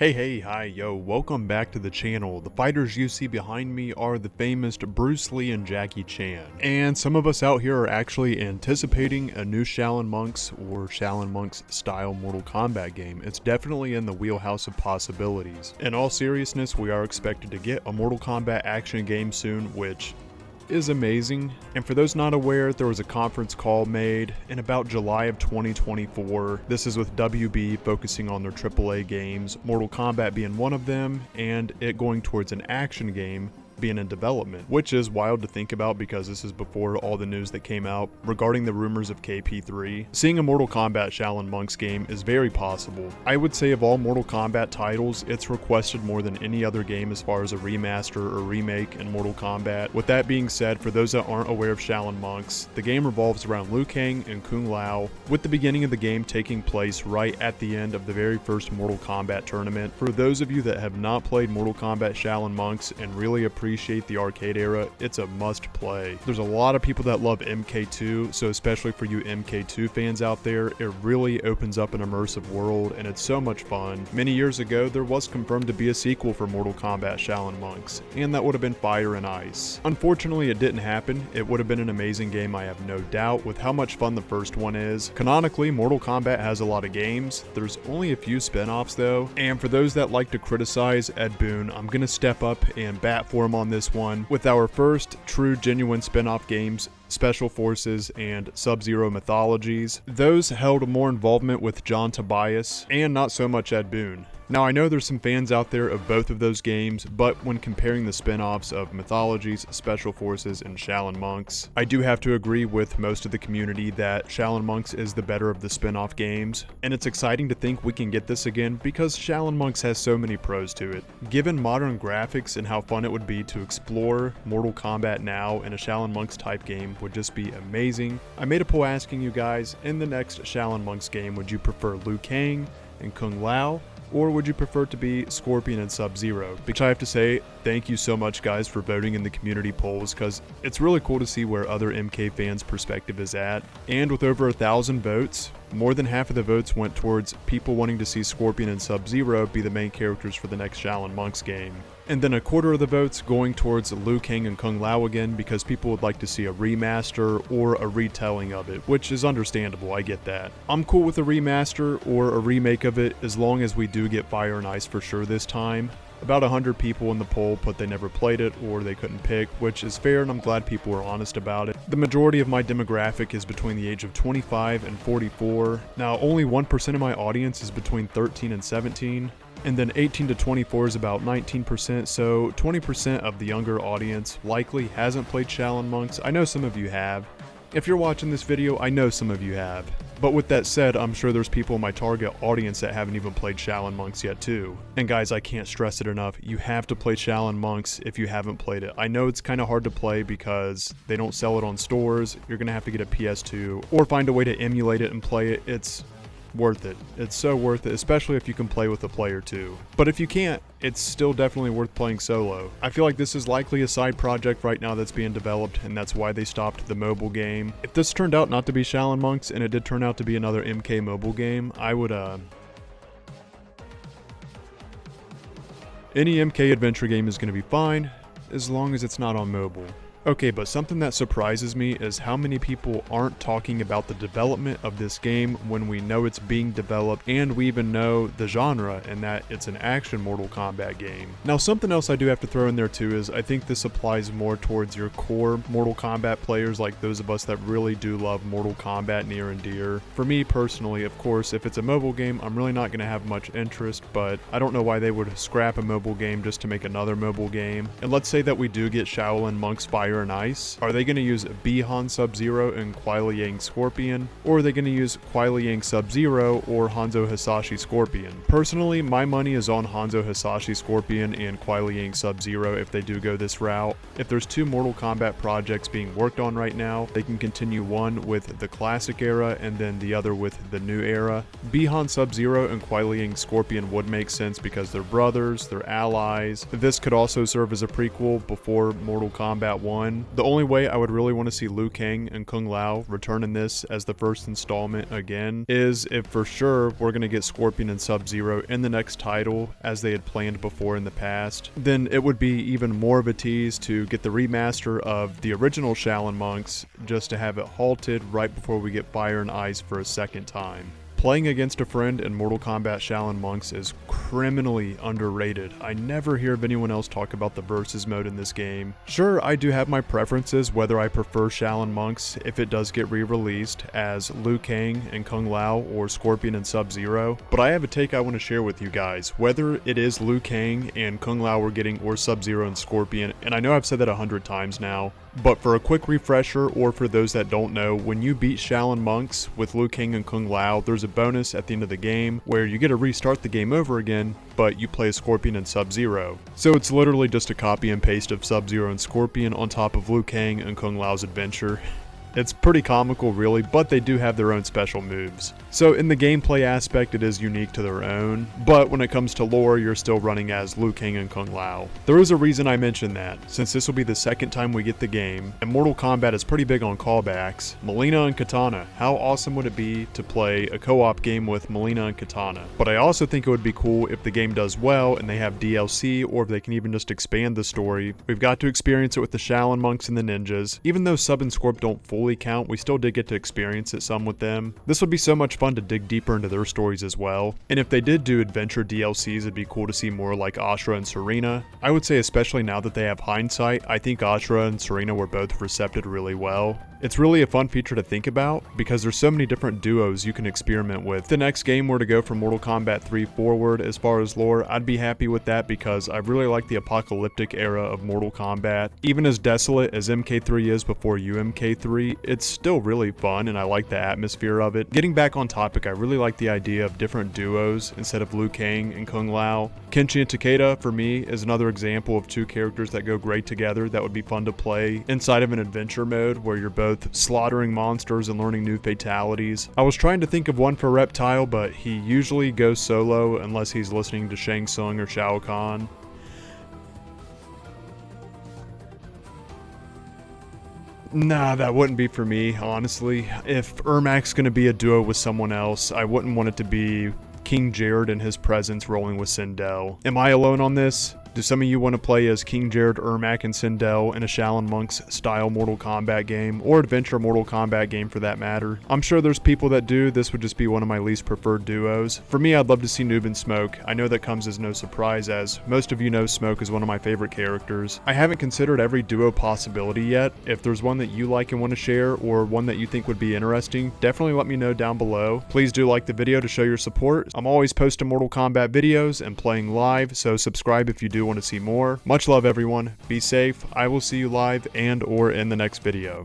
Hi, yo, welcome back to the channel. The fighters you see behind me are the famous Bruce Lee and Jackie Chan. And some of us out here are actually anticipating a new Shaolin Monks or Shaolin Monks style Mortal Kombat game. It's definitely in the wheelhouse of possibilities. In all seriousness, we are expected to get a Mortal Kombat action game soon, which is amazing. And for those not aware, there was a conference call made in about July of 2024. This is with WB focusing on their AAA games, Mortal Kombat being one of them, and it going towards an action game being in development, which is wild to think about because this is before all the news that came out regarding the rumors of KP3. Seeing a Mortal Kombat Shaolin Monks game is very possible. I would say of all Mortal Kombat titles, it's requested more than any other game as far as a remaster or remake in Mortal Kombat. With that being said, for those that aren't aware of Shaolin Monks, the game revolves around Liu Kang and Kung Lao, with the beginning of the game taking place right at the end of the very first Mortal Kombat tournament. For those of you that have not played Mortal Kombat Shaolin Monks and really appreciate the arcade era, it's a must play. There's a lot of people that love MK2, so especially for you MK2 fans out there, it really opens up an immersive world and it's so much fun. Many years ago, there was confirmed to be a sequel for Mortal Kombat Shaolin Monks, and that would have been Fire and Ice. Unfortunately, it didn't happen. It would have been an amazing game, I have no doubt, with how much fun the first one is. Canonically, Mortal Kombat has a lot of games. There's only a few spin-offs though, and for those that like to criticize Ed Boon, I'm gonna step up and bat for him on this one with our first true genuine spin-off games, Special Forces and Sub-Zero Mythologies. Those held more involvement with John Tobias and not so much Ed Boon. Now I know there's some fans out there of both of those games, but when comparing the spin-offs of Mythologies, Special Forces, and Shaolin Monks, I do have to agree with most of the community that Shaolin Monks is the better of the spin-off games, and it's exciting to think we can get this again because Shaolin Monks has so many pros to it. Given modern graphics and how fun it would be to explore Mortal Kombat now in a Shaolin Monks type game would just be amazing. I made a poll asking you guys, in the next Shaolin Monks game, would you prefer Liu Kang and Kung Lao, or would you prefer it to be Scorpion and Sub-Zero? Which I have to say, thank you so much guys for voting in the community polls, because it's really cool to see where other MK fans' perspective is at. And with over 1,000 votes, more than half of the votes went towards people wanting to see Scorpion and Sub-Zero be the main characters for the next Shaolin Monks game. And then a quarter of the votes going towards Liu Kang and Kung Lao again because people would like to see a remaster or a retelling of it, which is understandable, I get that. I'm cool with a remaster or a remake of it as long as we do get Fire and Ice for sure this time. About 100 people in the poll put they never played it or they couldn't pick, which is fair and I'm glad people were honest about it. The majority of my demographic is between the age of 25 and 44. Now only 1% of my audience is between 13 and 17. And then 18 to 24 is about 19%, so 20% of the younger audience likely hasn't played Shaolin Monks. I know some of you have. If you're watching this video, I know some of you have. But with that said, I'm sure there's people in my target audience that haven't even played Shaolin Monks yet too. And guys, I can't stress it enough, you have to play Shaolin Monks if you haven't played it. I know it's kind of hard to play because they don't sell it on stores. You're gonna have to get a PS2 or find a way to emulate it and play it. It's worth it. It's so worth it, especially if you can play with a player too. But if you can't, it's still definitely worth playing solo. I feel like this is likely a side project right now that's being developed, and that's why they stopped the mobile game. If this turned out not to be Shaolin Monks and it did turn out to be another MK mobile game, I would any MK adventure game is going to be fine as long as it's not on mobile. Okay, but something that surprises me is how many people aren't talking about the development of this game when we know it's being developed and we even know the genre and that it's an action Mortal Kombat game. Now something else I do have to throw in there too is I think this applies more towards your core Mortal Kombat players, like those of us that really do love Mortal Kombat near and dear. For me personally, of course, if it's a mobile game, I'm really not going to have much interest, but I don't know why they would scrap a mobile game just to make another mobile game. And let's say that we do get Shaolin Monks Fire and Ice. Are they going to use Bi-Han Sub-Zero and Kuai Liang Scorpion? Or are they going to use Kuai Liang Sub-Zero or Hanzo Hasashi Scorpion? Personally, my money is on Hanzo Hasashi Scorpion and Kuai Liang Sub-Zero if they do go this route. If there's two Mortal Kombat projects being worked on right now, they can continue one with the classic era and then the other with the new era. Bi-Han Sub-Zero and Kuai Liang Scorpion would make sense because they're brothers, they're allies. This could also serve as a prequel before Mortal Kombat 1. MK1. The only way I would really want to see Liu Kang and Kung Lao return in this as the first installment again is if for sure we're going to get Scorpion and Sub-Zero in the next title as they had planned before in the past. Then it would be even more of a tease to get the remaster of the original Shaolin Monks just to have it halted right before we get Fire and Ice for a second time. Playing against a friend in Mortal Kombat Shaolin Monks is criminally underrated. I never hear of anyone else talk about the versus mode in this game. Sure, I do have my preferences whether I prefer Shaolin Monks if it does get re-released as Liu Kang and Kung Lao or Scorpion and Sub-Zero, but I have a take I want to share with you guys. Whether it is Liu Kang and Kung Lao we're getting or Sub-Zero and Scorpion, and I know I've said that 100 times now, but for a quick refresher, or for those that don't know, when you beat Shaolin Monks with Liu Kang and Kung Lao, there's a bonus at the end of the game where you get to restart the game over again, but you play Scorpion and Sub-Zero. So it's literally just a copy and paste of Sub-Zero and Scorpion on top of Liu Kang and Kung Lao's adventure. It's pretty comical really, but they do have their own special moves. So in the gameplay aspect it is unique to their own, but when it comes to lore you're still running as Liu Kang and Kung Lao. There is a reason I mentioned that, since this will be the second time we get the game, and Mortal Kombat is pretty big on callbacks. Mileena and Katana, how awesome would it be to play a co-op game with Mileena and Katana? But I also think it would be cool if the game does well and they have DLC, or if they can even just expand the story. We've got to experience it with the Shaolin Monks and the ninjas. Even though Sub and Scorp don't fully count, we still did get to experience it some with them. This would be so much fun to dig deeper into their stories as well. And if they did do adventure DLCs, it'd be cool to see more like Ashura and Serena. I would say especially now that they have hindsight, I think Ashura and Serena were both recepted really well. It's really a fun feature to think about because there's so many different duos you can experiment with. If the next game were to go from Mortal Kombat 3 forward as far as lore, I'd be happy with that because I really like the apocalyptic era of Mortal Kombat. Even as desolate as MK3 is before UMK3, it's still really fun and I like the atmosphere of it. Getting back on topic, I really like the idea of different duos instead of Liu Kang and Kung Lao. Kenshi and Takeda for me is another example of two characters that go great together that would be fun to play inside of an adventure mode where you're both slaughtering monsters and learning new fatalities. I was trying to think of one for Reptile, but he usually goes solo unless he's listening to Shang Tsung or Shao Kahn. Nah, that wouldn't be for me, honestly. If Ermac's gonna be a duo with someone else, I wouldn't want it to be King Jared and his presence rolling with Sindel. Am I alone on this? Do some of you want to play as King Jared, Ermac, and Sindel in a Shaolin Monks style Mortal Kombat game, or adventure Mortal Kombat game for that matter? I'm sure there's people that do. This would just be one of my least preferred duos. For me, I'd love to see Noob and Smoke. I know that comes as no surprise, as most of you know Smoke is one of my favorite characters. I haven't considered every duo possibility yet. If there's one that you like and want to share, or one that you think would be interesting, definitely let me know down below. Please do like the video to show your support. I'm always posting Mortal Kombat videos and playing live, so subscribe if you do want to see more. Much love everyone, be safe, I will see you live and or in the next video.